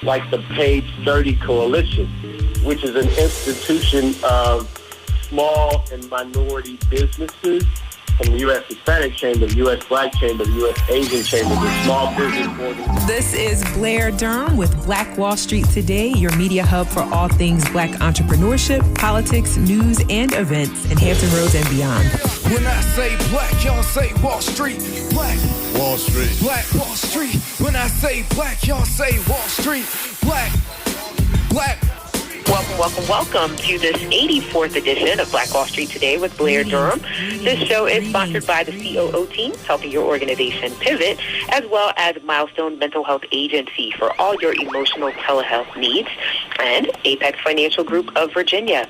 like the Page 30 Coalition, which is an institution of small and minority businesses from the U.S. Hispanic Chamber, the U.S. Black Chamber, the U.S. Asian Chamber, the small business organizations. This is Blair Durham with Black Wall Street Today, your media hub for all things Black entrepreneurship, politics, news, and events in Hampton Roads and beyond. When I say black, y'all say Wall Street. Black Wall Street. Black Wall Street. When I say black, y'all say Wall Street. Black. Welcome to this 84th edition of Black Wall Street Today with Blair Durham. This show is sponsored by the COO team, helping your organization pivot, as well as Milestone Mental Health Agency for all your emotional telehealth needs, and Apex Financial Group of Virginia.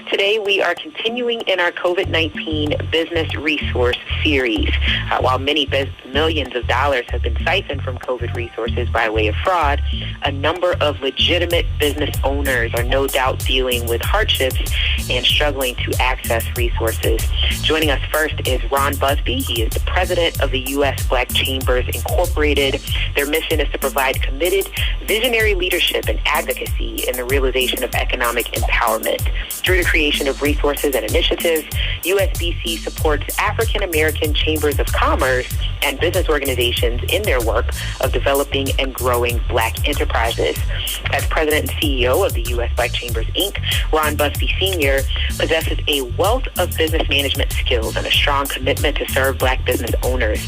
Today, we are continuing in our COVID-19 business resource series. While many millions of dollars have been siphoned from COVID resources by way of fraud, a number of legitimate business owners are no doubt dealing with hardships and struggling to access resources. Joining us first is Ron Busby. He is the president of the U.S. Black Chambers Incorporated. Their mission is to provide committed, visionary leadership and advocacy in the realization of economic empowerment. Through the creation of resources and initiatives, USBC supports African American chambers of commerce and business organizations in their work of developing and growing Black enterprises. As president and CEO of the U.S. Black Chambers, Inc., Ron Busby Sr. possesses a wealth of business management skills and a strong commitment to serve Black business owners.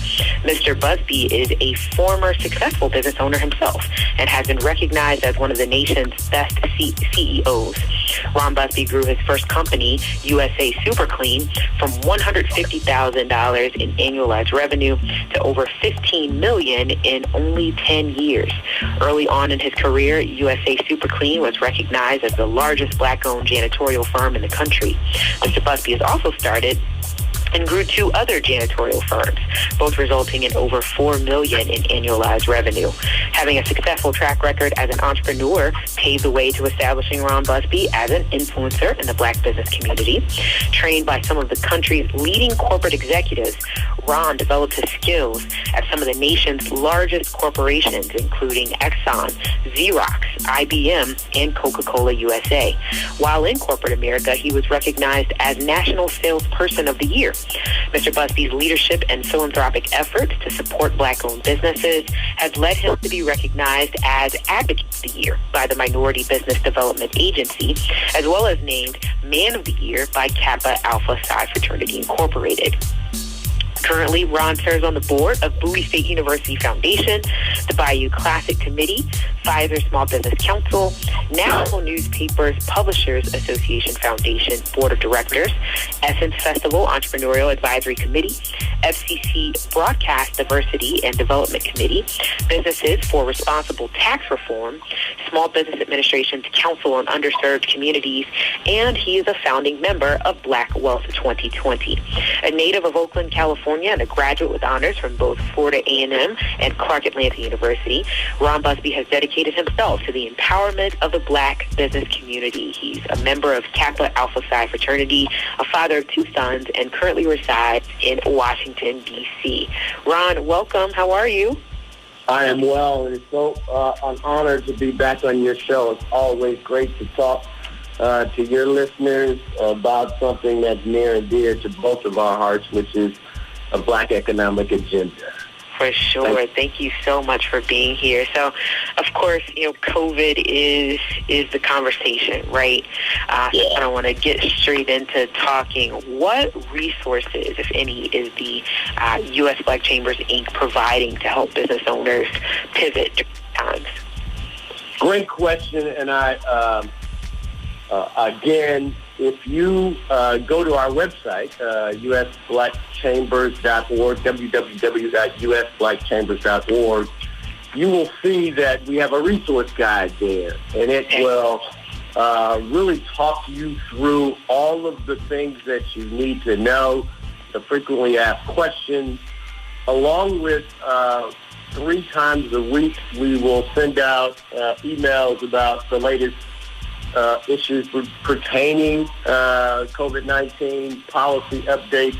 Mr. Busby is a former successful business owner himself and has been recognized as one of the nation's best CEOs. Ron Busby grew his first company, USA Super Clean, from $150,000 in annualized revenue to over $15 million in only 10 years. Early on in his career, USA Super Clean was recognized as the largest Black-owned janitorial firm in the country. Mr. Busby has also started and grew two other janitorial firms, both resulting in over $4 million in annualized revenue. Having a successful track record as an entrepreneur paved the way to establishing Ron Busby as an influencer in the Black business community. Trained by some of the country's leading corporate executives, Ron developed his skills at some of the nation's largest corporations, including Exxon, Xerox, IBM, and Coca-Cola USA. While in corporate America, he was recognized as National Salesperson of the Year. Mr. Busby's leadership and philanthropic efforts to support Black-owned businesses has led him to be recognized as Advocate of the Year by the Minority Business Development Agency, as well as named Man of the Year by Kappa Alpha Psi Fraternity Incorporated. Currently, Ron serves on the board of Bowie State University Foundation, the Bayou Classic Committee, Pfizer Small Business Council, National Newspapers Publishers Association Foundation Board of Directors, Essence Festival Entrepreneurial Advisory Committee, FCC Broadcast Diversity and Development Committee, Businesses for Responsible Tax Reform, Small Business Administration's Council on Underserved Communities, and he is a founding member of Black Wealth 2020. A native of Oakland, California, and a graduate with honors from both Florida A&M and Clark Atlanta University, Ron Busby has dedicated himself to the empowerment of the Black business community. He's a member of Kappa Alpha Psi Fraternity, a father of two sons, and currently resides in Washington, D.C. Ron, welcome. How are you? I am well, and it's so an honor to be back on your show. It's always great to talk to your listeners about something that's near and dear to both of our hearts, which is a Black economic agenda. For sure. Thank you so much for being here. So, of course, COVID is the conversation, right? So I want to get straight into talking. What resources, if any, is the U.S. Black Chambers, Inc. providing to help business owners pivot during times? Great question, and again, if you go to our website, usblackchambers.org, www.usblackchambers.org, you will see that we have a resource guide there, and it will really talk you through all of the things that you need to know, the frequently asked questions, along with 3 times a week we will send out emails about the latest issues pertaining COVID-19 policy updates.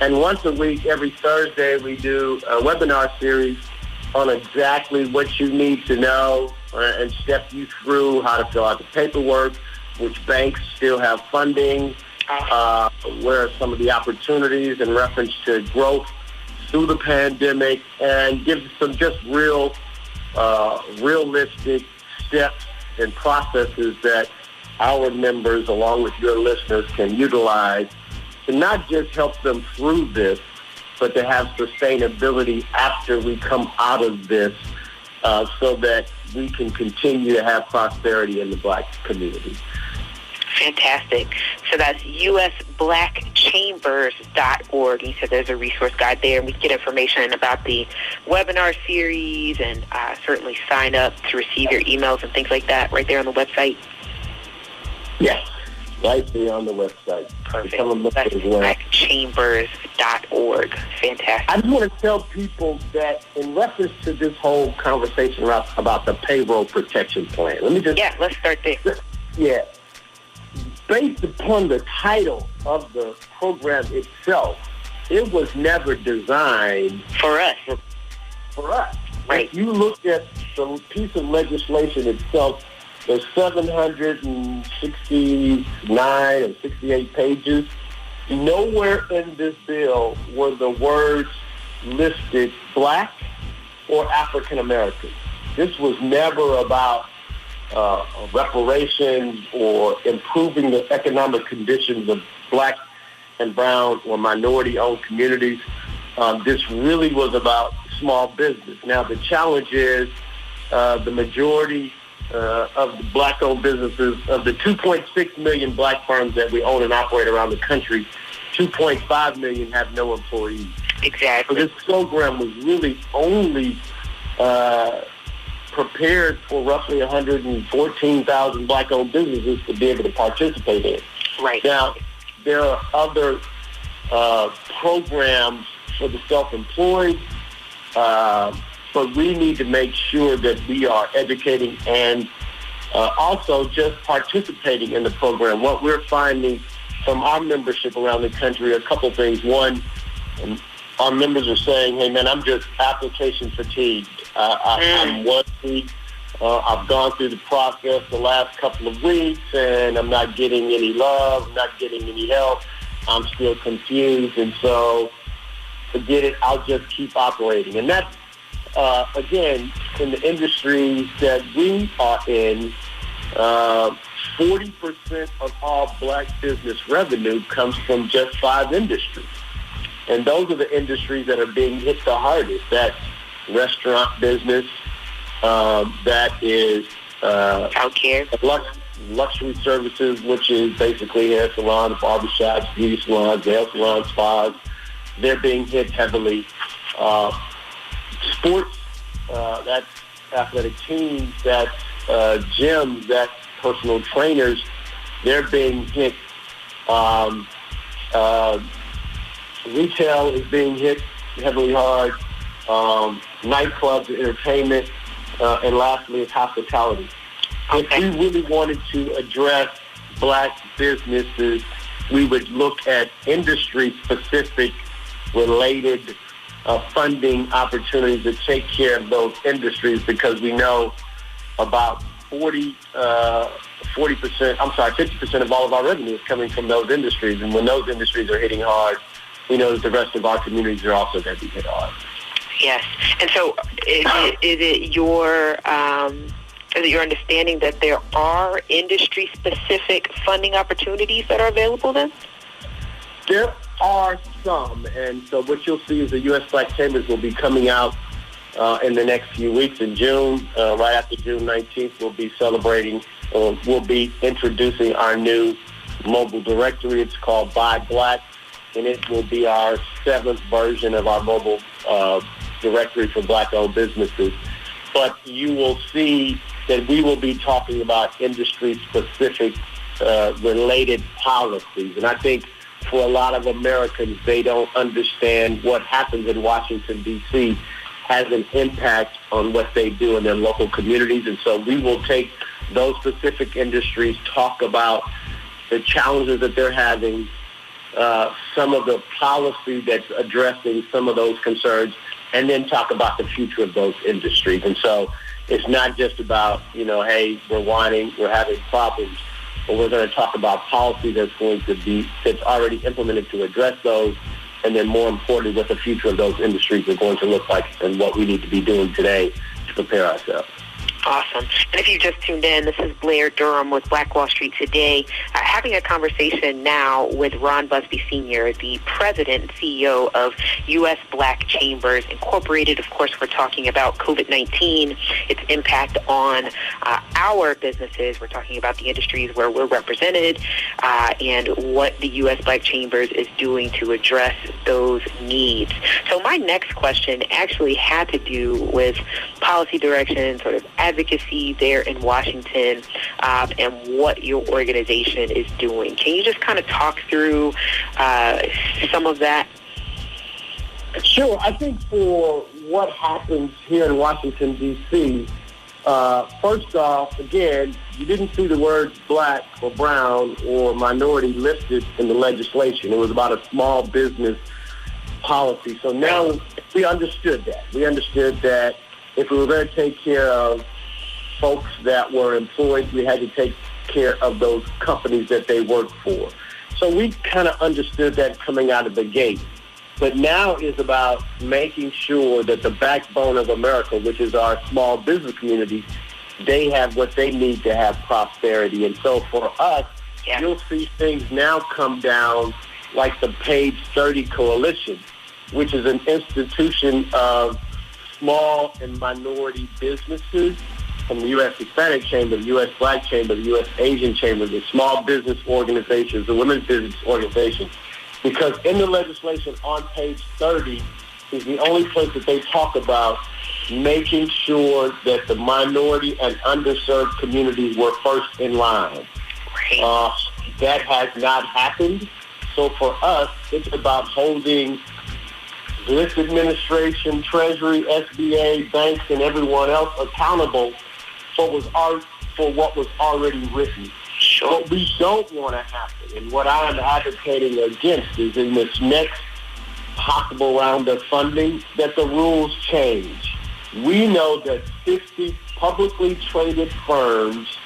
And once a week, every Thursday, we do a webinar series on exactly what you need to know and step you through how to fill out the paperwork, which banks still have funding, where are some of the opportunities in reference to growth through the pandemic, and give some just realistic steps and processes that our members, along with your listeners, can utilize to not just help them through this, but to have sustainability after we come out of this, so that we can continue to have prosperity in the Black community. Fantastic. So that's usblackchambers.org. You said there's a resource guide there, and we can get information about the webinar series and certainly sign up to receive your emails and things like that right there on the website. Yes, right there on the website. Perfect. Blackchambers.org. Fantastic. I just want to tell people that in reference to this whole conversation about the payroll protection plan, let's start there. Yeah. Based upon the title of the program itself, it was never designed for us. For us. Right. If you look at the piece of legislation itself, there's 769 or 68 pages. Nowhere in this bill were the words listed Black or African American. This was never about reparations or improving the economic conditions of Black and brown or minority-owned communities. This really was about small business. Now, the challenge is the majority of the Black-owned businesses, of the 2.6 million Black firms that we own and operate around the country, 2.5 million have no employees. Exactly. So this program was really only prepared for roughly 114,000 Black-owned businesses to be able to participate in. Right. Now, there are other programs for the self-employed, but we need to make sure that we are educating and also just participating in the program. What we're finding from our membership around the country, a couple things. One, our members are saying, hey, man, I'm just application fatigued. I'm 1 week. I've gone through the process the last couple of weeks, and I'm not getting any love. I'm not getting any help. I'm still confused, and so forget it. I'll just keep operating. And that's, again, in the industries that we are in, 40% of all Black business revenue comes from just 5 industries. And those are the industries that are being hit the hardest. That's restaurant business, that is healthcare, luxury services, which is basically hair salons, barbershops, beauty salons, nail salons, spas. They're being hit heavily. Sports, that's athletic teams, that's gyms, that's personal trainers. They're being hit. Retail is being hit heavily hard. Nightclubs, entertainment, and lastly is hospitality. Okay. If we really wanted to address Black businesses, we would look at industry-specific related funding opportunities to take care of those industries, because we know about 50% of all of our revenue is coming from those industries. And when those industries are hitting hard, we know that the rest of our communities are also going to be hit hard. Yes. And so is it your understanding that there are industry-specific funding opportunities that are available then? There are some. And so what you'll see is the U.S. Black Chambers will be coming out in the next few weeks in June. Right after June 19th, we'll be celebrating, we'll be introducing our new mobile directory. It's called Buy Black, and it will be our 7th version of our mobile directory for Black-owned businesses. But you will see that we will be talking about industry-specific related policies. And I think for a lot of Americans, they don't understand what happens in Washington, D.C. has an impact on what they do in their local communities. And so we will take those specific industries, talk about the challenges that they're having, some of the policy that's addressing some of those concerns, and then talk about the future of those industries. And so It's not just about, hey, we're whining, we're having problems, but we're going to talk about policy that's already implemented to address those, and then more importantly, what the future of those industries are going to look like and what we need to be doing today to prepare ourselves. Awesome. And if you just tuned in, this is Blair Durham with Black Wall Street Today, having a conversation now with Ron Busby Sr., the president and CEO of U.S. Black Chambers Incorporated. Of course, we're talking about COVID-19, its impact on our businesses. We're talking about the industries where we're represented and what the U.S. Black Chambers is doing to address those needs. So my next question actually had to do with policy direction, sort of advocacy there in Washington, and what your organization is doing. Can you just kind of talk through some of that? Sure. I think for what happens here in Washington, D.C., first off, again, you didn't see the words black or brown or minority listed in the legislation. It was about a small business policy. So now we understood that. We understood that if we were going to take care of folks that were employed, we had to take care of those companies that they work for. So we kind of understood that coming out of the gate. But now it's about making sure that the backbone of America, which is our small business community, they have what they need to have prosperity. And so for us, you'll see things now come down like the Page 30 Coalition, which is an institution of small and minority businesses from the U.S. Hispanic Chamber, the U.S. Black Chamber, the U.S. Asian Chamber, the small business organizations, the women's business organizations. Because in the legislation on page 30 is the only place that they talk about making sure that the minority and underserved communities were first in line. That has not happened. So for us, it's about holding this administration, Treasury, SBA, banks, and everyone else accountable for what was already written. Sure. What we don't want to happen, and what I am advocating against, is in this next possible round of funding, that the rules change. We know that 50 publicly traded firms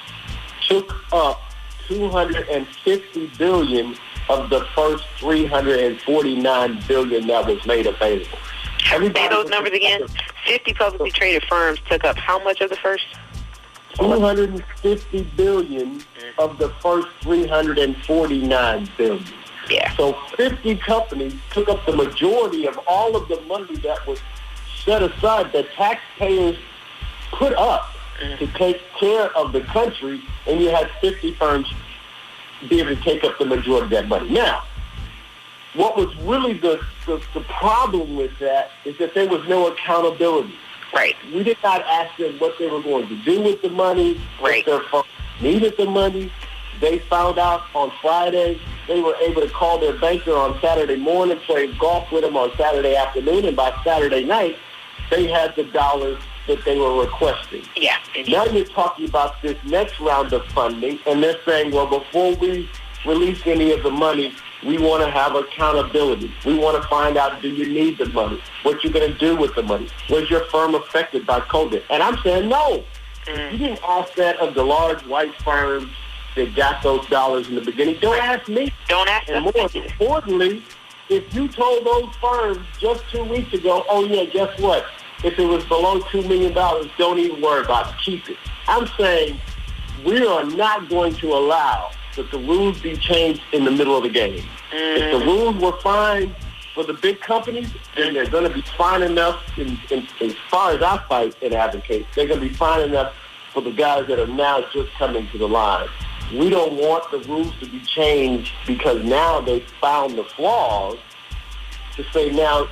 took up $250 billion of the first $349 billion that was made available. Say those numbers again. 50 publicly traded firms took up how much of the first? $250 billion of the first $349 billion. Yeah. So 50 companies took up the majority of all of the money that was set aside that taxpayers put up to take care of the country, and you had 50 firms be able to take up the majority of that money. Now, what was really the problem with that is that there was no accountability. Right. We did not ask them what they were going to do with the money. Right. If their firm needed the money. They found out on Friday. They were able to call their banker on Saturday morning, play golf with them on Saturday afternoon, and by Saturday night, they had the dollars that they were requesting. Yeah. Now you're talking about this next round of funding, and they're saying, well, before we release any of the money, we want to have accountability. We want to find out, do you need the money? What you're going to do with the money? Was your firm affected by COVID? And I'm saying no. You didn't ask that of the large white firms that got those dollars in the beginning. Don't ask me. Don't ask And them. more importantly, if you told those firms just 2 weeks ago, oh, yeah, guess what? If it was below $2 million, don't even worry about it. Keep it. I'm saying we are not going to allow that the rules be changed in the middle of the game. If the rules were fine for the big companies, then they're going to be fine enough, as far as I fight and advocate, they're going to be fine enough for the guys that are now just coming to the line. We don't want the rules to be changed because now they've found the flaws to say now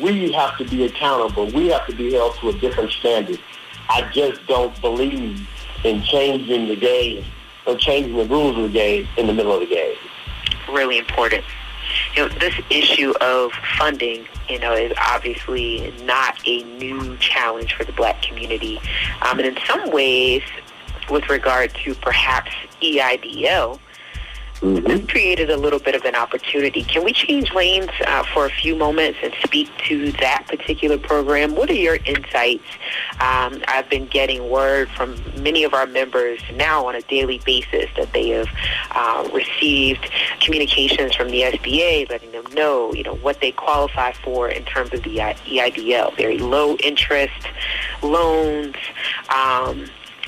we have to be accountable. We have to be held to a different standard. I just don't believe in changing the game or changing the rules of the game in the middle of the game. Really important. This issue of funding, is obviously not a new challenge for the Black community. And in some ways, with regard to perhaps EIDL, This created a little bit of an opportunity. Can we change lanes for a few moments and speak to that particular program? What are your insights? I've been getting word from many of our members now on a daily basis that they have received communications from the SBA letting them know, what they qualify for in terms of the EIDL, very low interest loans.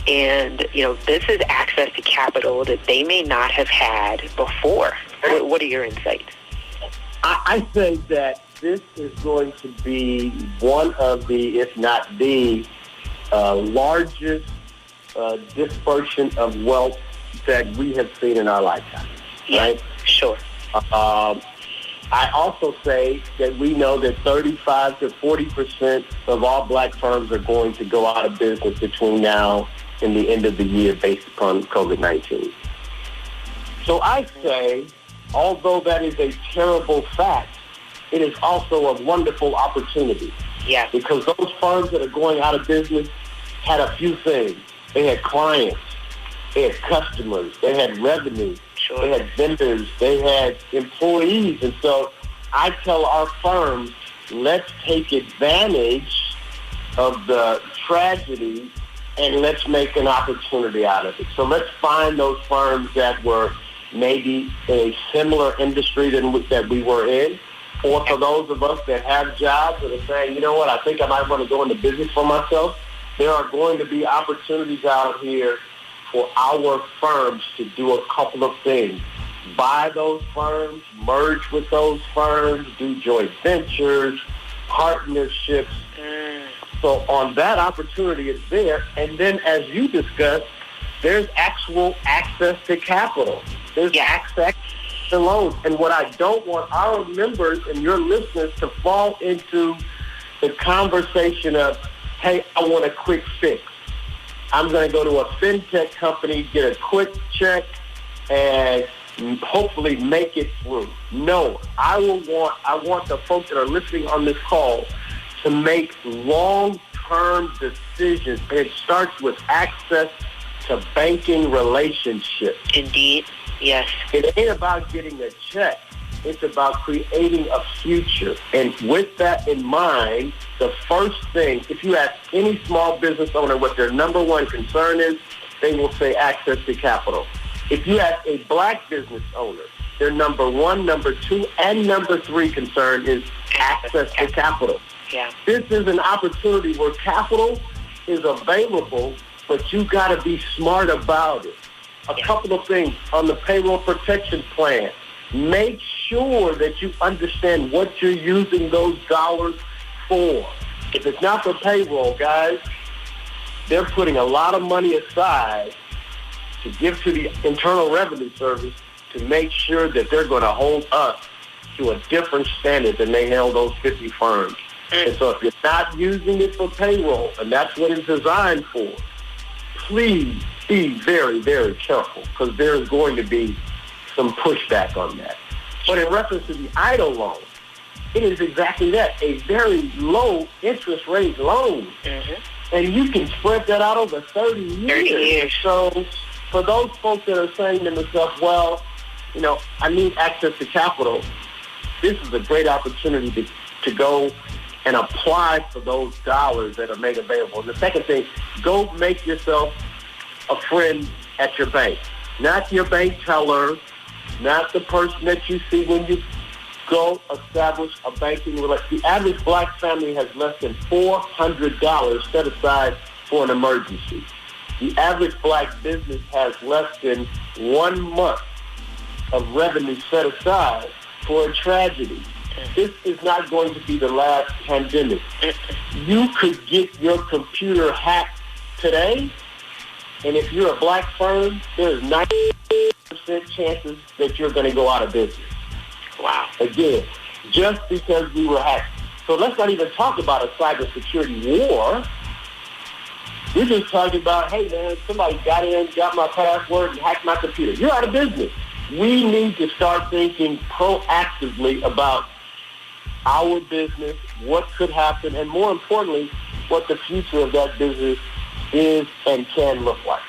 And, this is access to capital that they may not have had before. What are your insights? I say that this is going to be one of the, if not the largest dispersion of wealth that we have seen in our lifetime. Yeah, right? Sure. I also say that we know that 35 to 40% of all black firms are going to go out of business between now and the end of the year based upon COVID-19. So I say, although that is a terrible fact, it is also a wonderful opportunity. Yeah. Because those firms that are going out of business had a few things. They had clients, they had customers, they had revenue, sure. They had vendors, they had employees. And so I tell our firms, let's take advantage of the tragedy and let's make an opportunity out of it. So let's find those firms that were maybe in a similar industry that we were in, or for those of us that have jobs that are saying, you know what, I think I might want to go into business for myself. There are going to be opportunities out here for our firms to do a couple of things. Buy those firms, merge with those firms, do joint ventures, partnerships. So on that opportunity is there. And then as you discussed, there's actual access to capital. There's access to loans. And what I don't want our members and your listeners to fall into the conversation of, hey, I want a quick fix. I'm going to go to a fintech company, get a quick check, and hopefully make it through. No, I want the folks that are listening on this call to make long-term decisions. And it starts with access to banking relationships. Indeed, yes. It ain't about getting a check. It's about creating a future. And with that in mind, the first thing, if you ask any small business owner what their number one concern is, they will say access to capital. If you ask a black business owner, their number one, number two, and number three concern is access to capital. Yeah. This is an opportunity where capital is available, but you got to be smart about it. A couple of things on the payroll protection plan. Make sure that you understand what you're using those dollars for. If it's not for payroll, guys, they're putting a lot of money aside to give to the Internal Revenue Service to make sure that they're going to hold us to a different standard than they held those 50 firms. And so if you're not using it for payroll, and that's what it's designed for, please be very, very careful, because there is going to be some pushback on that. But in reference to the EIDL loan, it is exactly that, a very low interest rate loan. And you can spread that out over 30 years. 30 years. So for those folks that are saying to themselves, well, I need access to capital, this is a great opportunity to go and apply for those dollars that are made available. And the second thing, go make yourself a friend at your bank. Not your bank teller, not the person that you see when you go establish a banking relationship. The average black family has less than $400 set aside for an emergency. The average black business has less than 1 month of revenue set aside for a tragedy. This is not going to be the last pandemic. You could get your computer hacked today, and if you're a black firm, there's 90% chances that you're going to go out of business. Wow. Again, just because we were hacked. So let's not even talk about a cybersecurity war. We're just talking about, hey, man, somebody got in, got my password, and hacked my computer. You're out of business. We need to start thinking proactively about our business, what could happen, and more importantly, what the future of that business is and can look like.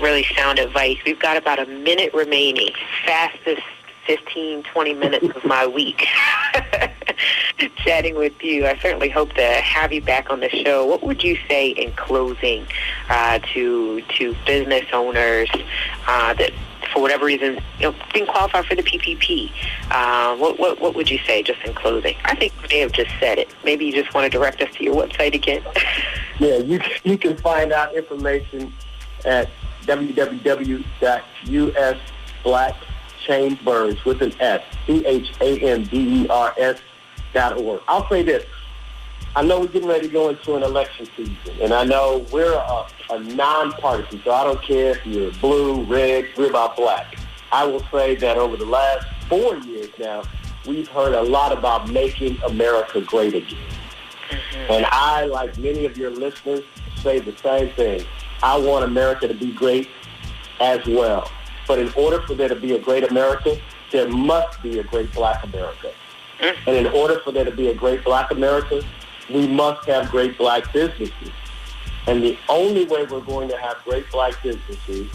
Really sound advice. We've got about a minute remaining. Fastest 15, 20 minutes of my week chatting with you. I certainly hope to have you back on the show. What would you say in closing to business owners that, for whatever reason, didn't qualify for the PPP? What would you say just in closing? I think you may have just said it. Maybe you just want to direct us to your website again. Yeah, you can find out information at www.usblackchambers with an S, CHAMBERS.org. I'll say this. I know we're getting ready to go into an election season, and I know we're a nonpartisan, so I don't care if you're blue, red, we're about black. I will say that over the last 4 years now, we've heard a lot about making America great again. Mm-hmm. And I, like many of your listeners, say the same thing. I want America to be great as well. But in order for there to be a great America, there must be a great black America. Mm-hmm. And in order for there to be a great black America, we must have great black businesses. And the only way we're going to have great black businesses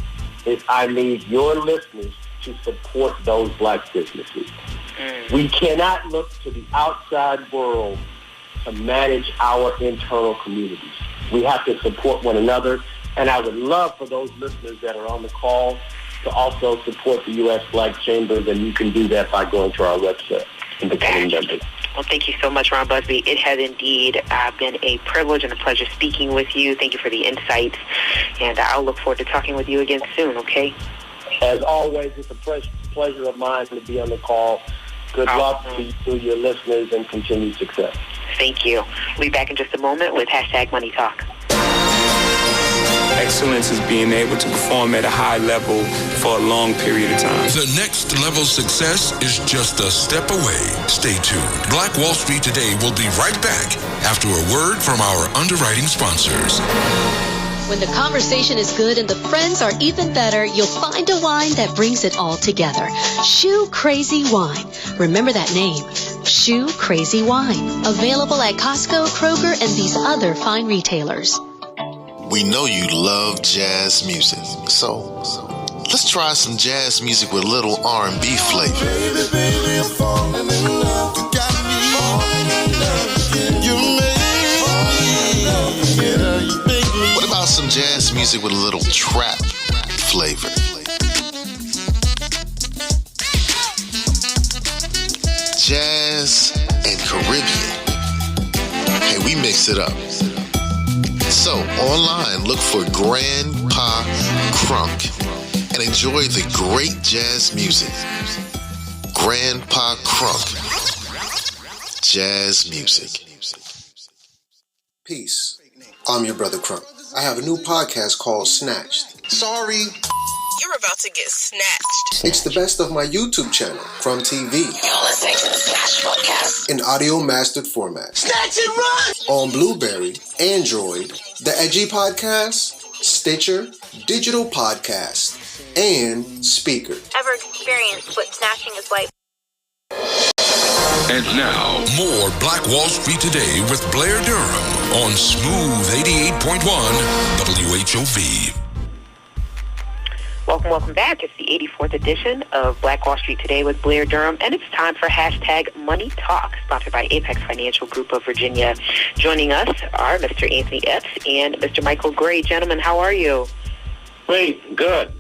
is I need your listeners to support those black businesses. Mm. We cannot look to the outside world to manage our internal communities. We have to support one another. And I would love for those listeners that are on the call to also support the U.S. Black Chambers, and you can do that by going to our website and becoming members. Well, thank you so much, Ron Busby. It has indeed been a privilege and a pleasure speaking with you. Thank you for the insights, and I'll look forward to talking with you again soon, okay? As always, it's a pleasure of mine to be on the call. Good luck to you, to your listeners, and continued success. Thank you. We'll be back in just a moment with #Money Talk. Excellence is being able to perform at a high level for a long period of time. The next level success is just a step away. Stay tuned. Black Wall Street Today will be right back after a word from our underwriting sponsors. When the conversation is good and the friends are even better, you'll find a wine that brings it all together. Shoe Crazy Wine. Remember that name. Shoe Crazy Wine. Available at Costco, Kroger, and these other fine retailers. We know you love jazz music, so let's try some jazz music with a little R&B flavor. Baby, baby, I'm falling in love. You got me falling in love again. You make me. What about some jazz music with a little trap flavor? Jazz and Caribbean. Hey, we mix it up. So, online, look for Grandpa Crunk and enjoy the great jazz music. Grandpa Crunk. Jazz music. Peace. I'm your brother Crunk. I have a new podcast called Snatched. Sorry. You're about to get snatched. It's the best of my YouTube channel, Crumb TV. You're listening to the Snatched podcast. In audio mastered format. Snatch and run! On Blueberry, Android, The Edgy Podcast, Stitcher, Digital Podcast, and Speaker. Ever experienced what snatching is like? And now, more Black Wall Street Today with Blair Durham on Smooth 88.1 WHOV. Welcome back. It's the 84th edition of Black Wall Street Today with Blair Durham, and it's time for #Money Talk, sponsored by Apex Financial Group of Virginia. Joining us are Mr. Anthony Epps and Mr. Michael Gray. Gentlemen, how are you? Great. Good.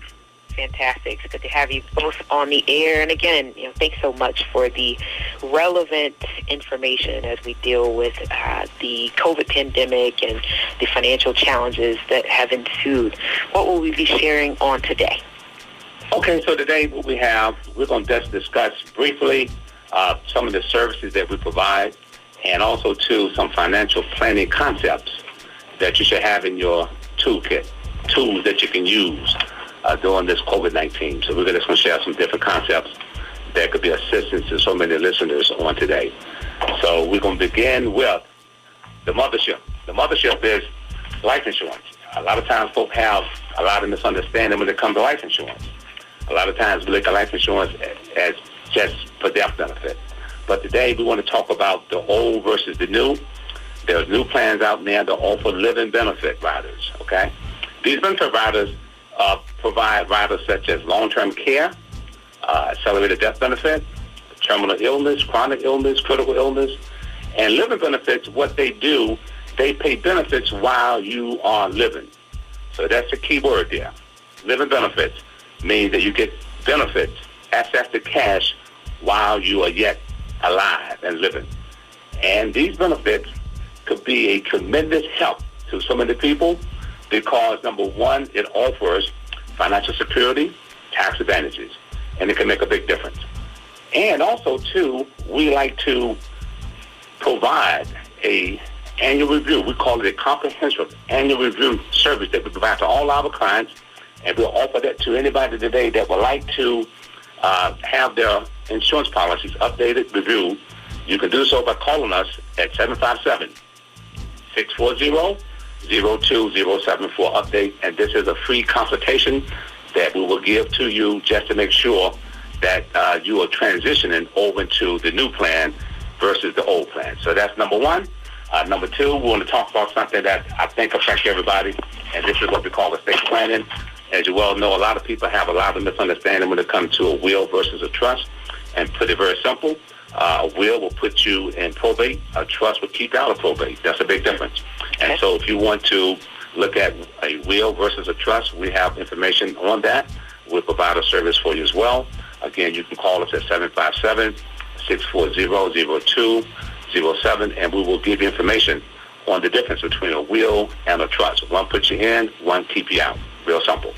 Fantastic. It's good to have you both on the air. And again, thanks so much for the relevant information as we deal with the COVID pandemic and the financial challenges that have ensued. What will we be sharing on today? Okay, so today what we're going to just discuss briefly some of the services that we provide, and also too some financial planning concepts that you should have in your toolkit, tools that you can use during this COVID-19. So we're just going to share some different concepts that could be assistance to so many listeners on today. So we're going to begin with the mothership. The mothership is life insurance. A lot of times folks have a lot of misunderstanding when it comes to life insurance. A lot of times we look at life insurance as just for death benefit. But today we want to talk about the old versus the new. There's new plans out there that offer living benefit riders, okay? These benefit riders provide riders such as long-term care, accelerated death benefit, terminal illness, chronic illness, critical illness, and living benefits. What they do, they pay benefits while you are living. So that's the key word there. Living benefits means that you get benefits, access to cash while you are yet alive and living. And these benefits could be a tremendous help to so many people because, number one, it offers financial security, tax advantages, and it can make a big difference. And also, too, we like to provide a annual review. We call it a comprehensive annual review service that we provide to all our clients, and we'll offer that to anybody today that would like to have their insurance policies updated, reviewed. You can do so by calling us at 757-640-0207 for update, and this is a free consultation that we will give to you just to make sure that you are transitioning over into the new plan versus the old plan. So that's number one. Number two, we want to talk about something that I think affects everybody, and this is what we call estate planning. As you well know, a lot of people have a lot of misunderstanding when it comes to a will versus a trust. And put it very simple, a will will put you in probate. A trust will keep you out of probate. That's a big difference. And so if you want to look at a will versus a trust, we have information on that. We'll provide a service for you as well. Again, you can call us at 757-640-0207, and we will give you information on the difference between a will and a trust. One puts you in, one keep you out. Real simple.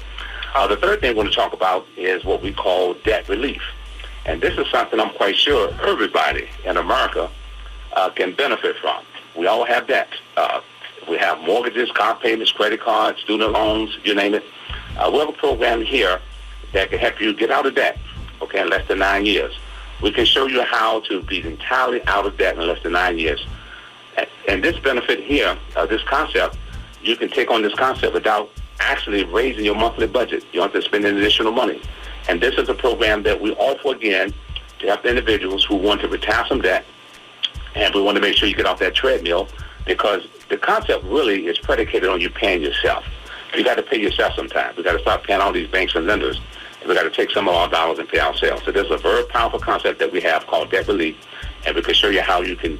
The third thing we're going to talk about is what we call debt relief. And this is something I'm quite sure everybody in America can benefit from. We all have debt. We have mortgages, car payments, credit cards, student loans, you name it. We have a program here that can help you get out of debt, okay, in less than 9 years. We can show you how to be entirely out of debt in less than 9 years. And this benefit here, this concept, you can take on this concept without actually raising your monthly budget. You don't have to spend any additional money. And this is a program that we offer, again, to help individuals who want to retire some debt. And we want to make sure you get off that treadmill because the concept really is predicated on you paying yourself. You got to pay yourself sometime. We got to stop paying all these banks and lenders. And we got to take some of our dollars and pay ourselves. So there's a very powerful concept that we have called debt relief. And we can show you how you can,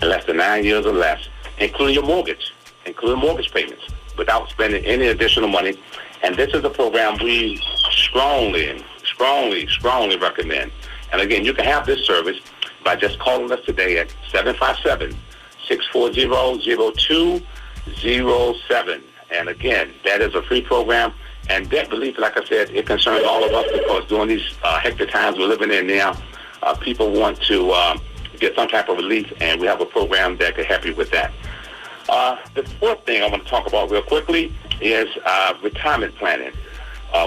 in less than 9 years or less, including your mortgage, including mortgage payments, without spending any additional money. And this is a program we strongly recommend. And again, you can have this service by just calling us today at 757-640-0207. And again, that is a free program. And debt relief, like I said, it concerns all of us because during these hectic times we're living in now, people want to get some type of relief, and we have a program that can help you with that. The fourth thing I want to talk about real quickly is retirement planning.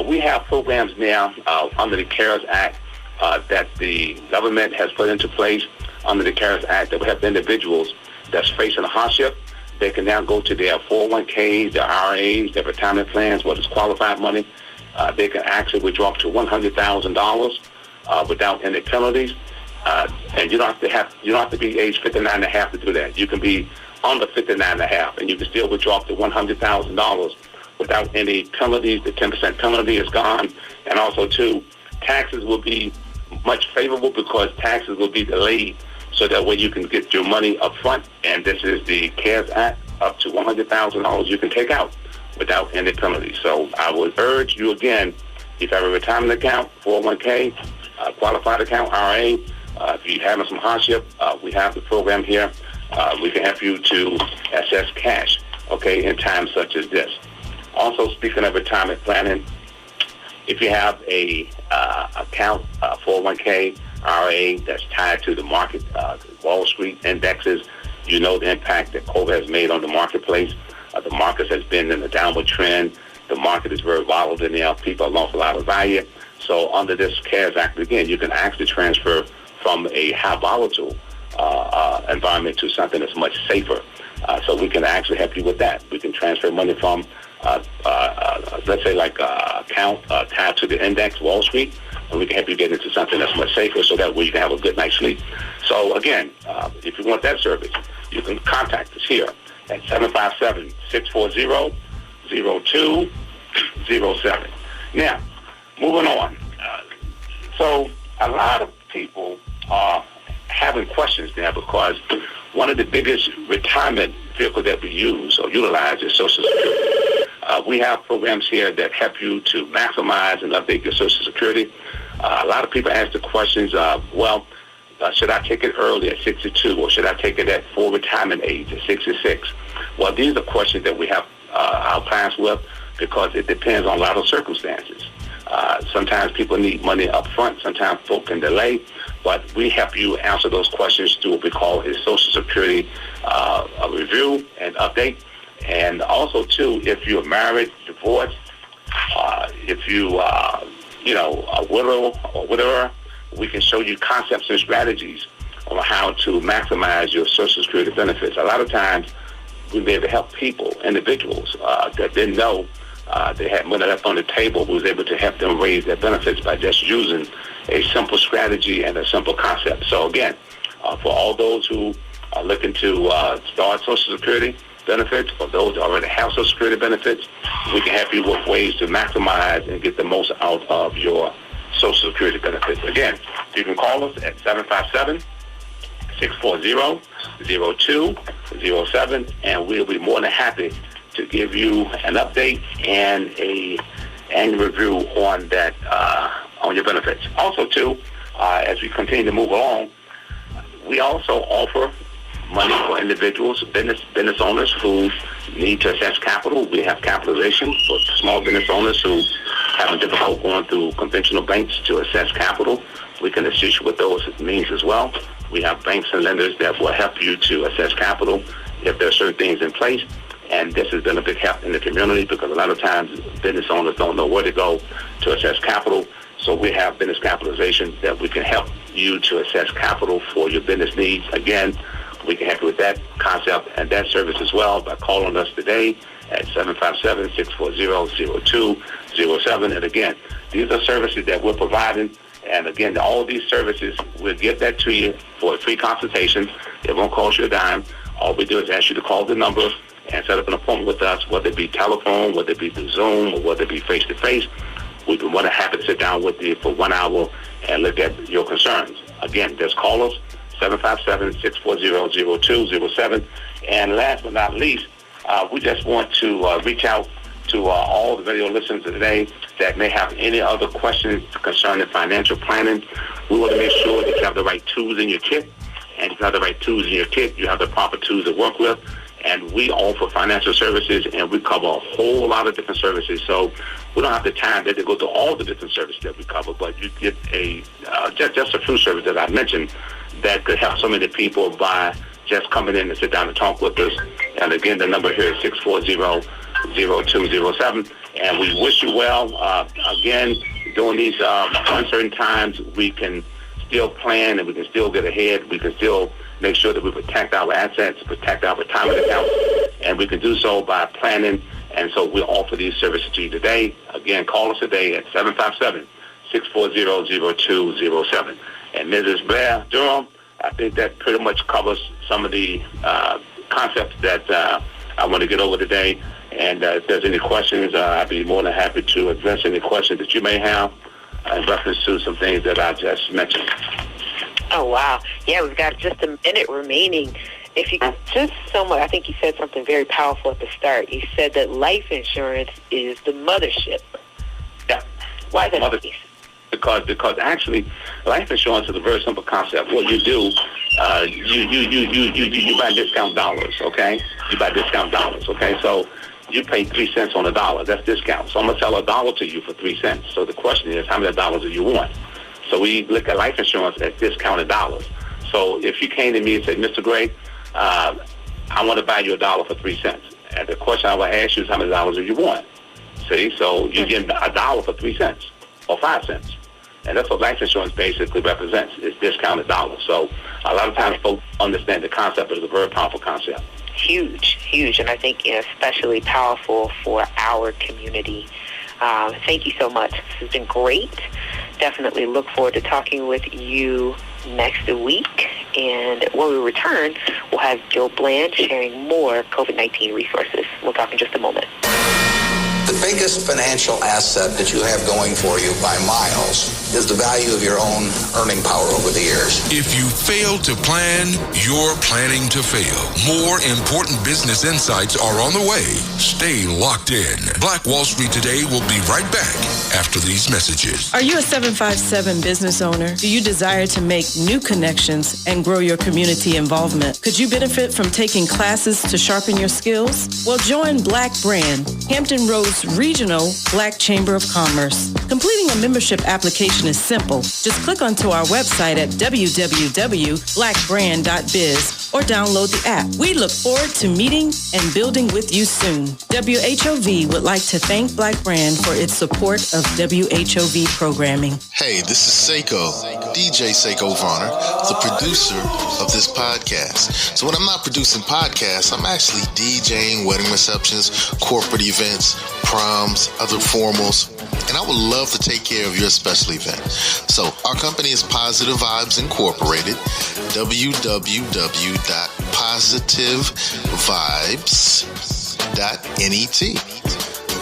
We have programs now under the CARES Act that the government has put into place under the CARES Act that will help individuals that's facing a hardship. They can now go to their 401ks, their IRAs, their retirement plans, what is qualified money. They can actually withdraw up to $100,000 without any penalties. And you don't have to be age 59 and a half to do that. You can be under 59 and a half, and you can still withdraw up to $100,000 without any penalties. The 10% penalty is gone. And also, too, taxes will be much favorable because taxes will be delayed so that way you can get your money up front. And this is the CARES Act, up to $100,000 you can take out without any penalties. So I would urge you again, if you have a retirement account, 401k, qualified account, IRA, if you're having some hardship, we have the program here. We can help you to access cash, okay, in times such as this. Also, speaking of retirement planning, if you have a account, 401k, IRA that's tied to the market, Wall Street indexes, you know the impact that COVID has made on the marketplace. The market has been in a downward trend. The market is very volatile now. People have lost a lot of value. So under this CARES Act, again, you can actually transfer from a high volatile environment to something that's much safer. So we can actually help you with that. We can transfer money from, let's say, like account tied to the index, Wall Street, and we can help you get into something that's much safer so that way you can have a good night's sleep. So, again, if you want that service, you can contact us here at 757-640-0207. 6407. Now, moving on. So a lot of people are having questions now because one of the biggest retirement vehicles that we use or utilize is Social Security. We have programs here that help you to maximize and update your Social Security. A lot of people ask the questions of, should I take it early at 62 or should I take it at full retirement age at 66? Well, these are questions that we have our clients with because it depends on a lot of circumstances. Sometimes people need money up front. Sometimes folk can delay. But we help you answer those questions through what we call a Social Security review and update. And also, too, if you're married, divorced, if you are, a widow or widower, we can show you concepts and strategies on how to maximize your Social Security benefits. A lot of times, we'll be able to help people, individuals that didn't know they had money left on the table. We was able to help them raise their benefits by just using a simple strategy and a simple concept. So again, for all those who are looking to start Social Security benefits, for those who already have Social Security benefits, we can help you with ways to maximize and get the most out of your Social Security benefits. Again, you can call us at 757-640-0207, and we'll be more than happy to give you an update and a annual review on that on your benefits. Also, too, as we continue to move along, we also offer money for individuals, business owners who need to assess capital. We have capitalization for small business owners who have difficult going through conventional banks to assess capital. We can assist you with those means as well. We have banks and lenders that will help you to assess capital if there are certain things in place. And this has been a big help in the community because a lot of times business owners don't know where to go to assess capital. So we have business capitalization that we can help you to assess capital for your business needs. Again, we can help you with that concept and that service as well by calling us today at 757-640-0207. And again, these are services that we're providing. And again, all of these services, we'll give that to you for a free consultation. It won't cost you a dime. All we do is ask you to call the number and set up an appointment with us, whether it be telephone, whether it be through Zoom, or whether it be face-to-face. We'd be more than happy to sit down with you for 1 hour and look at your concerns. Again, just call us, 757-640-0207. And last but not least, we just want to reach out to all the video listeners today that may have any other questions concerning financial planning. We want to make sure that you have the right tools in your kit. And if you have the right tools in your kit, you have the proper tools to work with. And we offer financial services, and we cover a whole lot of different services. So we don't have the time to go through all the different services that we cover, but you get just a few services that I mentioned that could help so many people by just coming in and sit down and talk with us. And again, the number here is 640-0207. And we wish you well. Again, during these uncertain times, we can still plan and we can still get ahead. We can still make sure that we protect our assets, protect our retirement accounts, and we can do so by planning. And so we'll offer these services to you today. Again, call us today at 757-640-0207. And Mrs. Blair Durham, I think that pretty much covers some of the concepts that I want to get over today. And if there's any questions, I'd be more than happy to address any questions that you may have in reference to some things that I just mentioned. Oh, wow. Yeah, we've got just a minute remaining. If you just somewhat, I think you said something very powerful at the start. You said that life insurance is the mothership. Yeah. Why is that the case? Because actually, life insurance is a very simple concept. What you do, you buy discount dollars, okay? You buy discount dollars, okay? So you pay 3 cents on a dollar. That's discount. So I'm going to sell a dollar to you for 3 cents. So the question is, how many dollars do you want? So we look at life insurance as discounted dollars. So if you came to me and said, Mr. Gray, I want to buy you a dollar for 3 cents. And the question I would ask you is, how many dollars do you want? See, so you get a dollar for 3 cents or 5 cents. And that's what life insurance basically represents, is discounted dollars. So a lot of times folks understand the concept, but it's a very powerful concept. Huge. And I think especially powerful for our community. Thank you so much. This has been great. Definitely look forward to talking with you next week. And when we return, we'll have Gil Blan sharing more COVID-19 resources. We'll talk in just a moment. The biggest financial asset that you have going for you by miles is the value of your own earning power over the years. If you fail to plan, you're planning to fail. More important business insights are on the way. Stay locked in. Black Wall Street Today will be right back after these messages. Are you a 757 business owner? Do you desire to make new connections and grow your community involvement? Could you benefit from taking classes to sharpen your skills? Well, join Black Brand, Hampton Roads Regional Black Chamber of Commerce. Completing a membership application is simple. Just click onto our website at www.blackbrand.biz or download the app. We look forward to meeting and building with you soon. WHOV would like to thank Black Brand for its support of WHOV programming. Hey, this is Seiko, DJ Seiko Varner, the producer of this podcast. So when I'm not producing podcasts, I'm actually DJing wedding receptions, corporate events, proms, other formals, and I would love to take care of your special event. So our company is Positive Vibes Incorporated, www.positivevibes.net.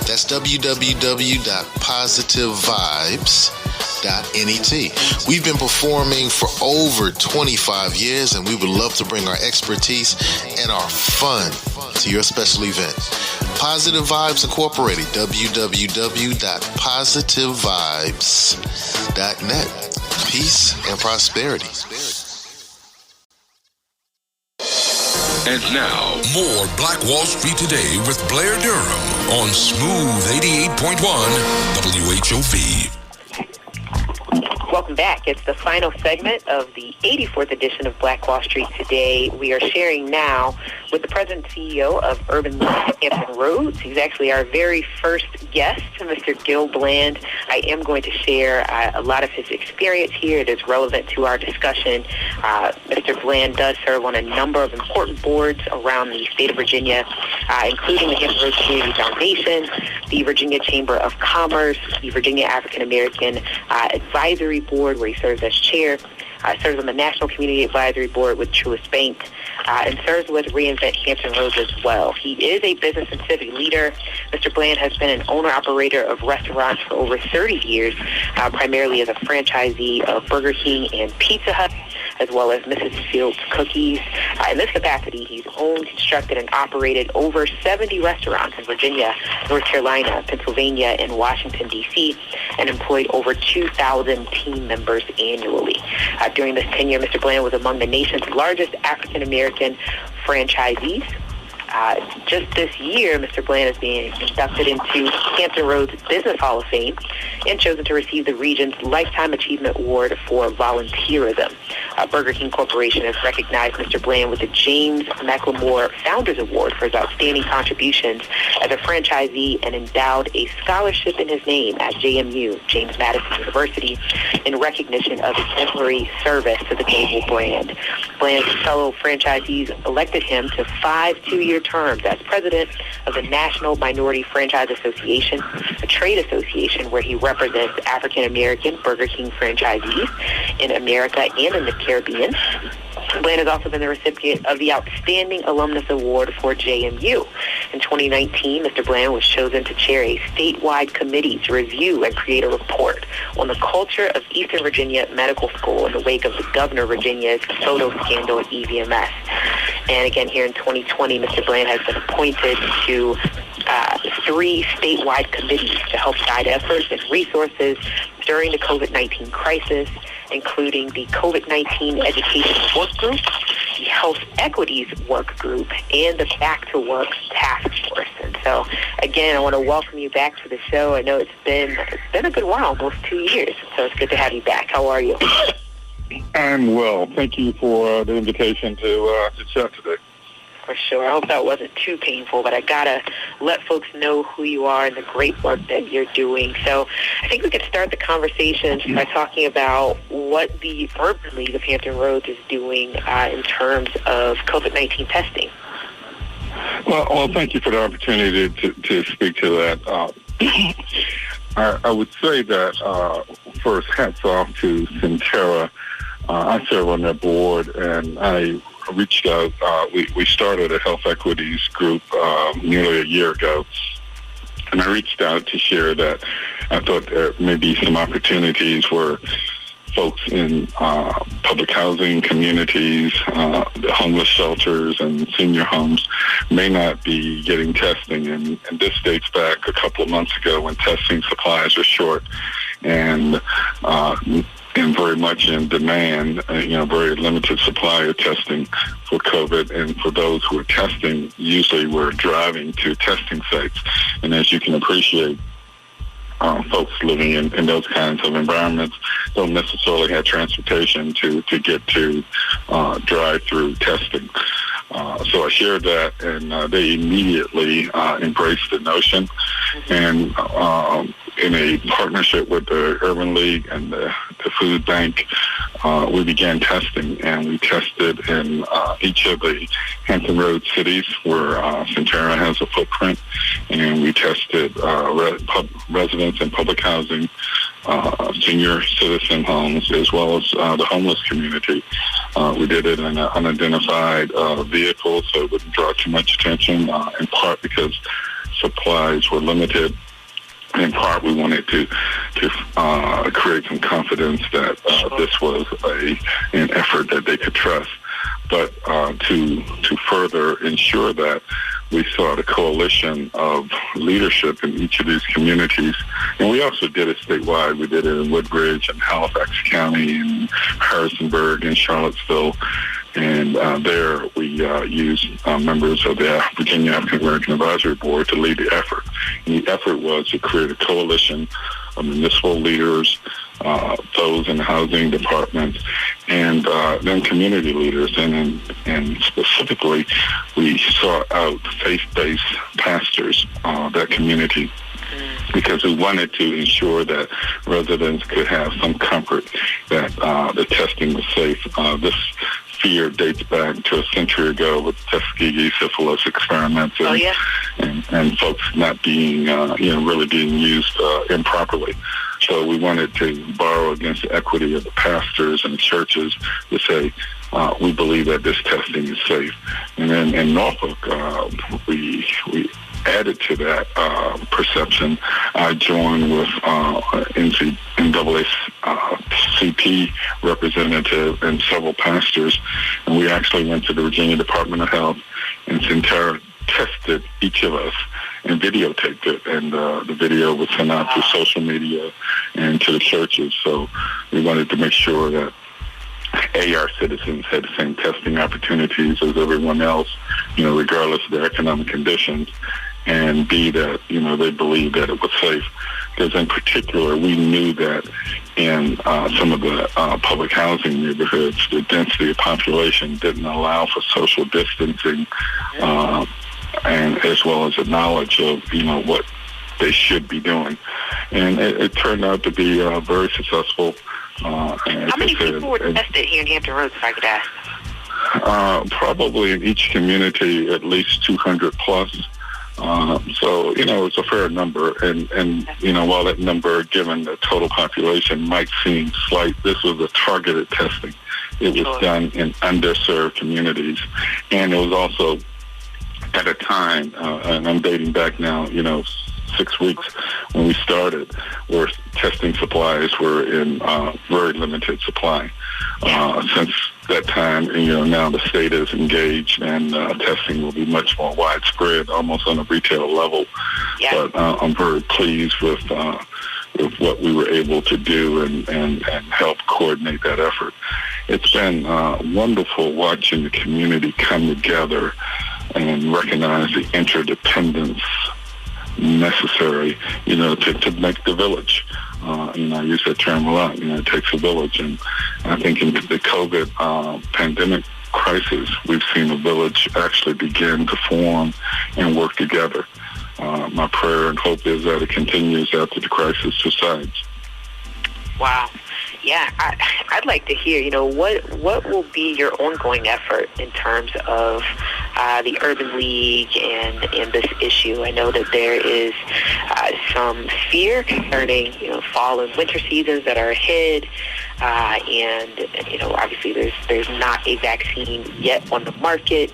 That's www.positivevibes.net. We've been performing for over 25 years, and we would love to bring our expertise and our fun to your special event. Positive Vibes Incorporated, www.positivevibes.net. Peace and prosperity. And now, more Black Wall Street Today with Blair Durham on Smooth 88.1 WHOV. Welcome back. It's the final segment of the 84th edition of Black Wall Street Today. We are sharing now with the President and CEO of Urban Hampton Roads. He's actually our very first guest, Mr. Gil Blan. I am going to share a lot of his experience here. It is relevant to our discussion. Mr. Blan does serve on a number of important boards around the state of Virginia, including the Hampton Roads Community Foundation, the Virginia Chamber of Commerce, the Virginia African American Advisory Board, where he serves as chair, serves on the National Community Advisory Board with Truist Bank, and serves with Reinvent Hampton Roads as well. He is a business and civic leader. Mr. Blan has been an owner-operator of restaurants for over 30 years, primarily as a franchisee of Burger King and Pizza Hut, as well as Mrs. Fields Cookies. In this capacity, he's owned, constructed, and operated over 70 restaurants in Virginia, North Carolina, Pennsylvania, and Washington, D.C., and employed over 2,000 team members annually. During this tenure, Mr. Blan was among the nation's largest African-American franchisees. Just this year, Mr. Blan is being inducted into Hampton Roads Business Hall of Fame and chosen to receive the region's Lifetime Achievement Award for volunteerism. Burger King Corporation has recognized Mr. Blan with the James McLemore Founders Award for his outstanding contributions as a franchisee and endowed a scholarship in his name at JMU, James Madison University, in recognition of exemplary service to the global brand. Blan's fellow franchisees elected him to 5 two-year terms as president of the National Minority Franchise Association, a trade association where he represents African-American Burger King franchisees in America and in the Caribbean. Blan has also been the recipient of the Outstanding Alumnus Award for JMU. In 2019, Mr. Blan was chosen to chair a statewide committee to review and create a report on the culture of Eastern Virginia Medical School in the wake of the Governor of Virginia's photo scandal at EVMS. And again, here in 2020, Mr. Blan has been appointed to 3 statewide committees to help guide efforts and resources during the COVID-19 crisis, including the COVID-19 Education Work Group, the Health Equities Work Group, and the Back to Work Task Force. And so, again, I want to welcome you back to the show. I know it's been a good while, almost 2 years, so it's good to have you back. How are you? I'm well. Thank you for the invitation to chat today. For sure. I hope that wasn't too painful, but I got to let folks know who you are and the great work that you're doing. So I think we could start the conversation by talking about what the Urban League of Hampton Roads is doing in terms of COVID-19 testing. Well, thank you for the opportunity to speak to that. I would say that, first, hats off to Centera. I serve on that board, and I reached out. We started a health equities group nearly a year ago, And I reached out to share that I thought there may be some opportunities where folks in public housing communities, the homeless shelters and senior homes may not be getting testing. And this dates back a couple of months ago when testing supplies were short and very much in demand, very limited supply of testing for COVID. And for those who are testing, usually we're driving to testing sites. And as you can appreciate, folks living in those kinds of environments don't necessarily have transportation to get to drive-through testing. So I shared that, and they immediately embraced the notion. And in a partnership with the Urban League and the Food Bank, we began testing, and we tested in each of the Hampton Road cities where Centera has a footprint, and we tested residents in public housing, senior citizen homes, as well as the homeless community. We did it in an unidentified vehicle, so it wouldn't draw too much attention, in part because supplies were limited. In part, we wanted to create some confidence that this was an effort that they could trust. But to further ensure that, we sought a coalition of leadership in each of these communities. And we also did it statewide. We did it in Woodbridge and Halifax County and Harrisonburg and Charlottesville. And there we used members of the Virginia African American Advisory Board to lead the effort. And the effort was to create a coalition of municipal leaders, those in the housing departments, and then community leaders. And specifically, we sought out faith-based pastors, that community, because we wanted to ensure that residents could have some comfort that the testing was safe. This fear dates back to a century ago with Tuskegee syphilis experiments and folks not being, really being used improperly. So we wanted to borrow against the equity of the pastors and the churches to say, we believe that this testing is safe. And then in Norfolk, we added to that perception. I joined with NAACP representative and several pastors, and we actually went to the Virginia Department of Health, and Centera tested each of us and videotaped it, and the video was sent out through social media and to the churches. So we wanted to make sure that our citizens had the same testing opportunities as everyone else, regardless of their economic conditions, and B, that, they believed that it was safe. Because in particular, we knew that in some of the public housing neighborhoods, the density of population didn't allow for social distancing, and as well as the knowledge of, what they should be doing. And it turned out to be very successful. How many people were tested here in Hampton Roads, if I could ask? Probably in each community, at least 200 plus. So, it's a fair number. And while that number, given the total population, might seem slight, this was a targeted testing. It was done in underserved communities. And it was also at a time, and I'm dating back now, 6 weeks when we started, where testing supplies were in very limited supply. Since that time, now the state is engaged, and testing will be much more widespread, almost on a retail level. But I'm very pleased with what we were able to do and help coordinate that effort. It's been wonderful watching the community come together and recognize the interdependence necessary, to make the village. I use that term a lot. It takes a village. And I think in the COVID pandemic crisis, we've seen a village actually begin to form and work together. My prayer and hope is that it continues after the crisis subsides. Wow. Yeah, I'd like to hear, what will be your ongoing effort in terms of the Urban League and this issue? I know that there is some fear concerning, fall and winter seasons that are ahead, and obviously there's not a vaccine yet on the market.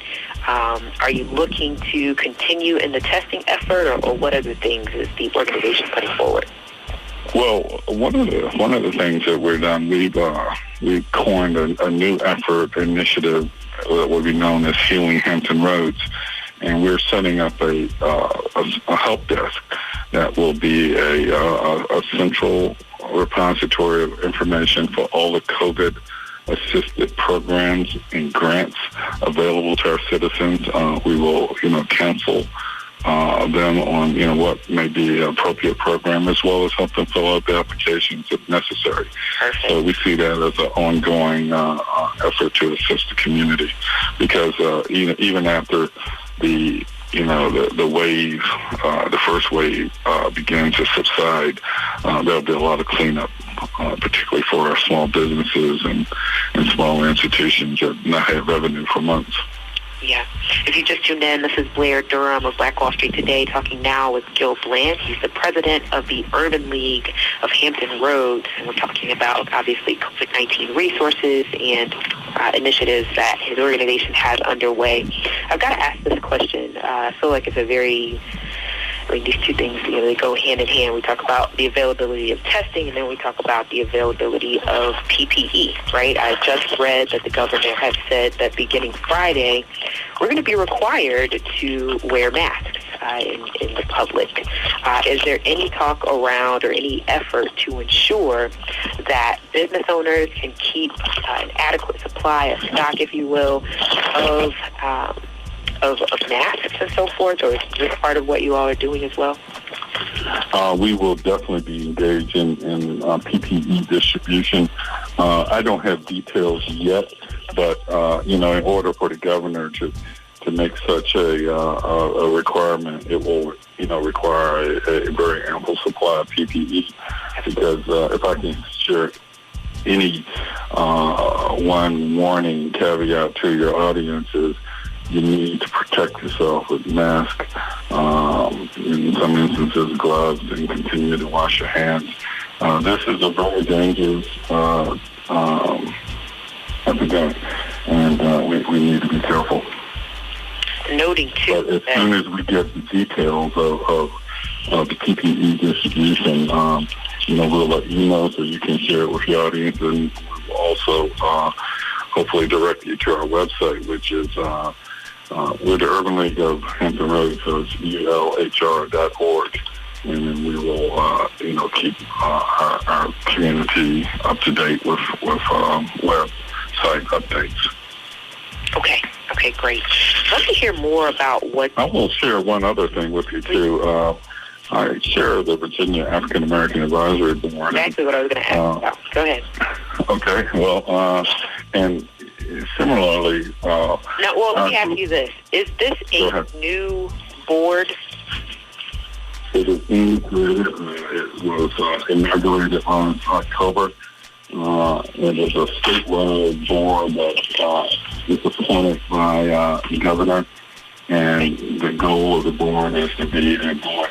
Are you looking to continue in the testing effort, or what other things is the organization putting forward? Well, one of the things that we've done, we've coined a new initiative that will be known as Healing Hampton Roads, and we're setting up a help desk that will be a central repository of information for all the COVID-assisted programs and grants available to our citizens. We will, cancel them on, what may be an appropriate program, as well as help them fill out the applications if necessary. Perfect. So we see that as an ongoing effort to assist the community, because even after the wave, the first wave begins to subside, there'll be a lot of cleanup, particularly for our small businesses and small institutions that not have revenue for months. Yeah. If you just tuned in, this is Blair Durham of Black Wall Street Today, talking now with Gil Blan. He's the president of the Urban League of Hampton Roads, and we're talking about, obviously, COVID-19 resources and initiatives that his organization has underway. I've got to ask this question. I feel like it's these two things, they go hand in hand. We talk about the availability of testing, and then we talk about the availability of PPE, right? I just read that the governor has said that beginning Friday, we're going to be required to wear masks in the public. Is there any talk around or any effort to ensure that business owners can keep an adequate supply, a stock, if you will, of masks and so forth, or is this part of what you all are doing as well? We will definitely be engaged in PPE distribution. I don't have details yet, but in order for the governor to make such a requirement, it will require a very ample supply of PPE. Because if I can share any one warning caveat to your audience is, you need to protect yourself with masks, in some instances gloves, and continue to wash your hands. This is a very dangerous epidemic, and we need to be careful. Noting, too, but as soon as we get the details of the PPE distribution, we'll let you know so you can share it with your audience, and we'll also hopefully direct you to our website, which is we're the Urban League of Hampton Roads, so it's ulhr.org, and then we will, keep our community up to date with website updates. Okay, great. Let me hear more about what... I will share one other thing with you, too. I chair the Virginia African American Advisory Board. Exactly what I was going to ask about. Go ahead. Okay, well, and similarly... let me ask you this. Is this a new board? It is being created. It was inaugurated on October. It is a statewide board that is appointed by the governor, and the goal of the board is to be a voice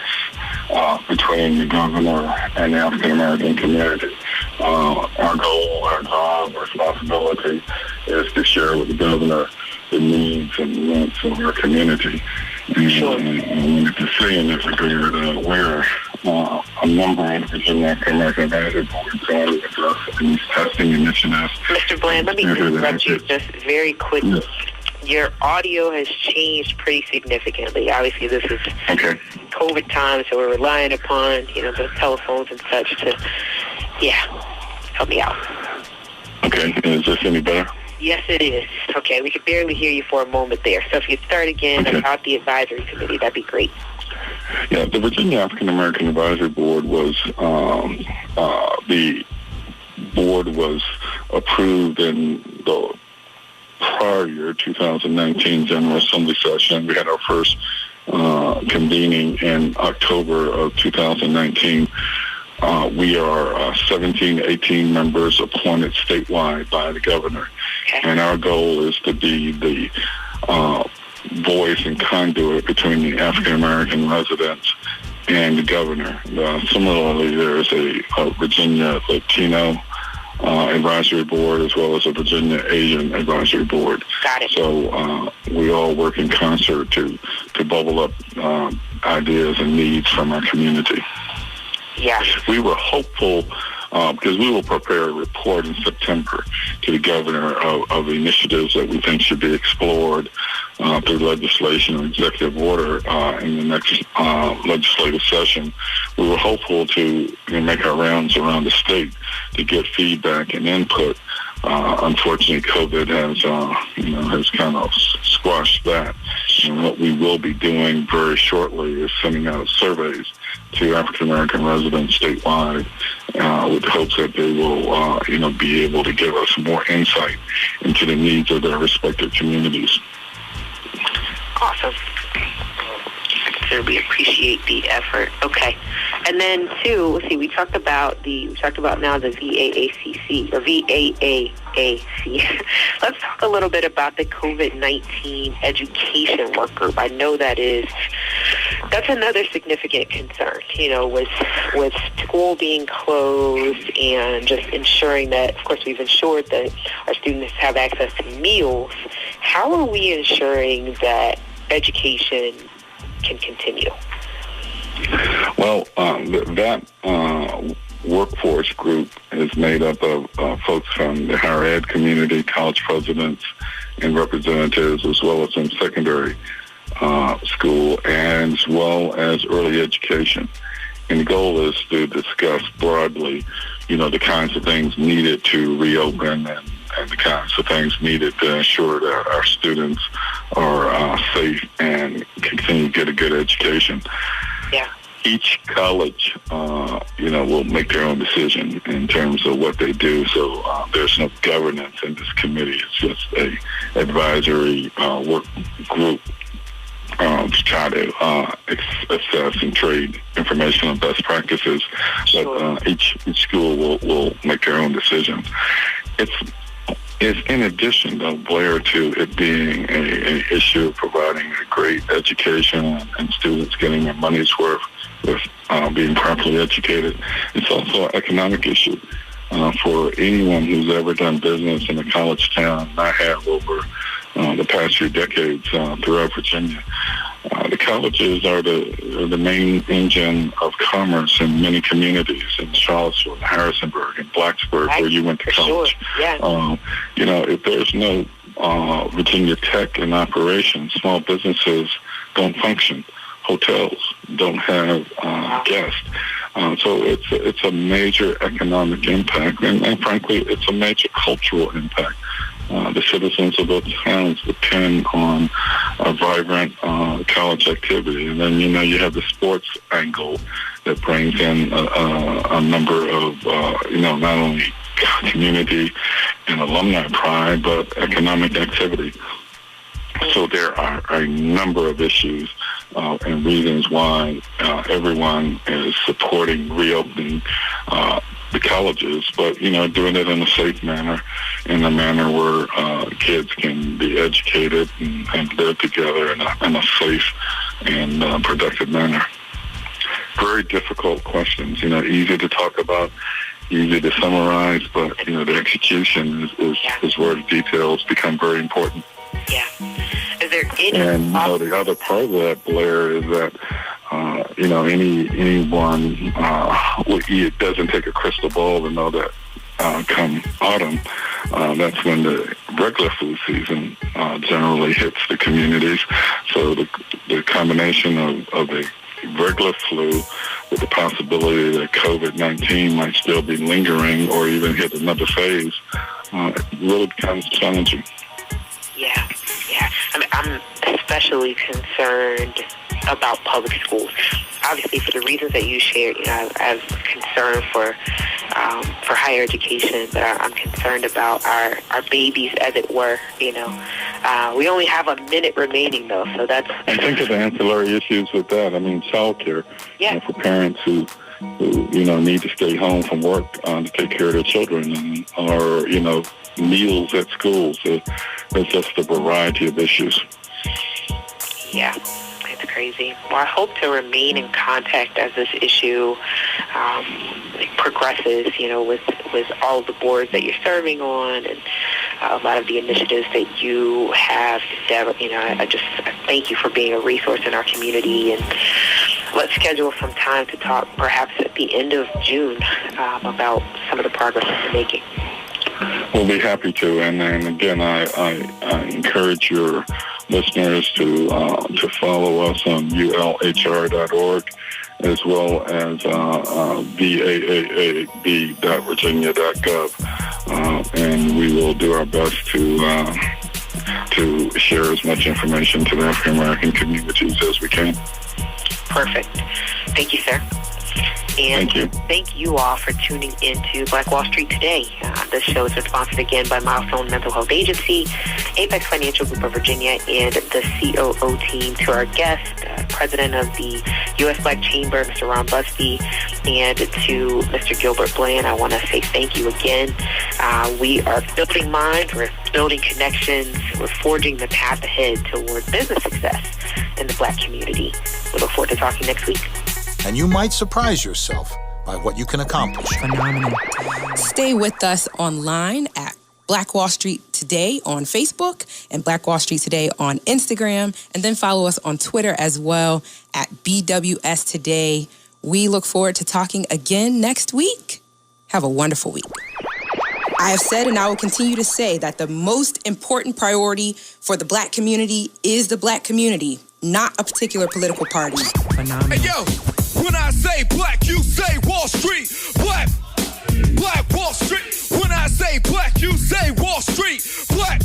between the governor and the African American community. Our goal, our job, our responsibility is to share with the governor the needs and wants of our community. And with the say in this regard, we're a member of the Virginia African American Advisory Board trying to address these testing initiatives. Mr. Bland, let me interrupt you just very quickly. Yes. Your audio has changed pretty significantly. Obviously, this is COVID time, so we're relying upon, those telephones and such to, help me out. Okay, is this any better? Yes, it is. Okay, we could barely hear you for a moment there. So if you start again about the advisory committee, that'd be great. Yeah, the Virginia African American Advisory Board was, the board was approved in the prior year, 2019 General Assembly session. We had our first convening in October of 2019. We are 17, 18 members appointed statewide by the governor. And our goal is to be the voice and conduit between the African American residents and the governor. Similarly, there is a Virginia Latino Advisory Board as well as a Virginia Asian Advisory Board. Got it. So we all work in concert to bubble up ideas and needs from our community. Yeah. We were hopeful because we will prepare a report in September to the governor of initiatives that we think should be explored through legislation or executive order in the next legislative session. We were hopeful to make our rounds around the state to get feedback and input. Unfortunately, COVID has kind of squashed that. And what we will be doing very shortly is sending out surveys to African American residents statewide with hopes that they will, be able to give us more insight into the needs of their respective communities. Awesome. We appreciate the effort. Okay. And then two, let's see, we talked about now the VAACC or VAAAC. Let's talk a little bit about the COVID-19 education work group. I know that's another significant concern, with school being closed and just ensuring that, of course, we've ensured that our students have access to meals. How are we ensuring that education can continue? Well, that workforce group is made up of folks from the higher ed community, college presidents, and representatives, as well as in secondary school, as well as early education. And the goal is to discuss broadly, the kinds of things needed to reopen and the kinds of things needed to ensure that our students are safe and continue to get a good education. Yeah. Each college, will make their own decision in terms of what they do. So there's no governance in this committee. It's just a advisory work group to try to assess and trade information on best practices. But each school will make their own decisions. It's in addition, though, Blair, to it being an issue of providing a great education and students getting their money's worth with being properly educated. It's also an economic issue for anyone who's ever done business in a college town. I have over the past few decades throughout Virginia. The colleges are the main engine of commerce in many communities in Charlottesville, Harrisonburg, and Blacksburg, where you went to college. Sure. Yeah. If there's no Virginia Tech in operation, small businesses don't function. Hotels don't have guests. So it's a major economic impact, and frankly, it's a major cultural impact. The citizens of those towns depend on a vibrant college activity. And then, you have the sports angle that brings in a number of, not only community and alumni pride, but economic activity. So there are a number of issues and reasons why everyone is supporting reopening the colleges, but, doing it in a safe manner, in a manner where kids can be educated and live together in a safe and productive manner. Very difficult questions, easy to talk about, easy to summarize, but, the execution is where the details become very important. Yeah. Is there any... And, the other part of that, Blair, is that anyone it doesn't take a crystal ball to know that come autumn, that's when the regular flu season generally hits the communities. So the combination of a regular flu with the possibility that COVID-19 might still be lingering or even hit another phase, it really becomes challenging. Yeah. I'm especially concerned about public schools. Obviously, for the reasons that you shared, I have concern for higher education, but I'm concerned about our babies, as it were. We only have a minute remaining, though, so that's... And think of the ancillary issues with that. I mean, childcare. Yeah. For parents who need to stay home from work to take care of their children, or meals at schools. There's just a variety of issues. Yeah, it's crazy. Well, I hope to remain in contact as this issue progresses, with all of the boards that you're serving on and a lot of the initiatives that you have. I thank you for being a resource in our community, and let's schedule some time to talk perhaps at the end of June about some of the progress that you're making. We'll be happy to, and again, I encourage your listeners to follow us on ulhr.org as well as baaab.virginia.gov, and we will do our best to share as much information to the African American communities as we can. Perfect. Thank you, sir. And thank you all for tuning into Black Wall Street today. This show is sponsored again by Milestone Mental Health Agency, Apex Financial Group of Virginia, and the COO team. To our guest, President of the U.S. Black Chamber, Mr. Ron Busby, and to Mr. Gilbert Blan, I want to say thank you again. We are building minds, we're building connections, we're forging the path ahead toward business success in the Black community. We look forward to talking next week. And you might surprise yourself by what you can accomplish. Phenomenal. Stay with us online at Black Wall Street Today on Facebook and Black Wall Street Today on Instagram, and then follow us on Twitter as well at BWST Today. We look forward to talking again next week. Have a wonderful week. I have said, and I will continue to say, that the most important priority for the Black community is the Black community, not a particular political party. Phenomenal. Hey, yo, when I say Black, you say Wall Street. Black Wall Street. When I say Black, you say Wall Street. Black.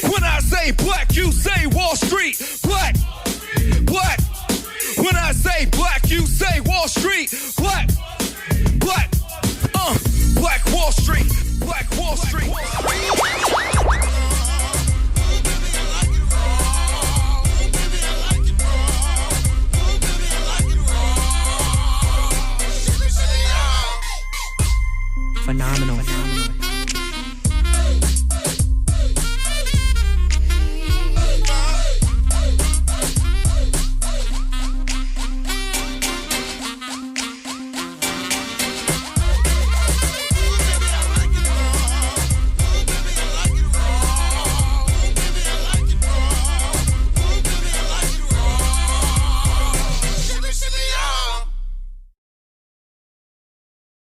When I say Black, you say Wall Street. Black. When I say Black, you say Wall Street. Black. Black Wall Street. Black Wall Street. Phenomenal.